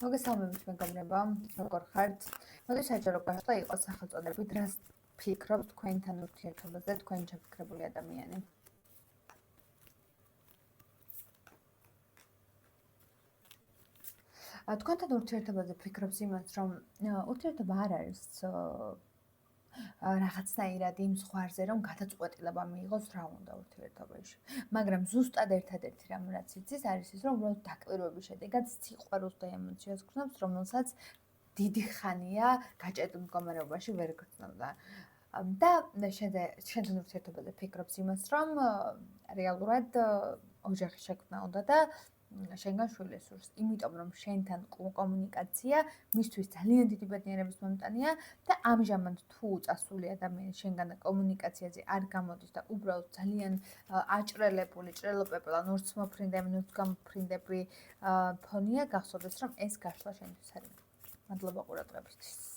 მოგესალმებით მეგობრებო, როგორ ხართ? მოდი საჯარო გახდა იყოს სახელწოდებით, რას ფიქრობთ თქვენთან ურთიერთობაზე, თქვენ ჩაფიქრებული ადამიანი. თქვენთან ურთიერთობაზე ფიქრობს იმას, რომ ურთიერთობა არ არის რაღაცნაირად იმ ზღვარზე, რომ გადაწყვეტილება მიიღოს რა უნდა ურთიერთობაში. მაგრამ ზუსტად ერთადერთი რამ რაც იცის, არის ის, რომ უბრალოდ დაკვირვების შედეგად სიყვარულს და ემოციას გრძნობს, რომელსაც დიდი ხანია გაჭედილ მდგომარეობაში ვერ გრძნობდა. და შენთან ურთიერთობაზე ფიქრობს იმას, რომ რეალურად ოჯახის შექმნა უნდა და შენგან შვილი სურს, იმიტომ რომ შენთან კომუნიკაცია მისთვის ძალიან დიდი ბედნიერების მომტანია და ამჟამად თუ წასული ადამიანი შენგან კომუნიკაციაზე არ გამოდის და უბრალოდ ძალიან აჭრელებული, ჭრელოპეპლა, ნურც მოფრინდები, ნურც გამოფრინდები ფონია, გახსოვდეს რომ ეს გაშლა შენთვის არის. მადლობა ყურადღებისთვის.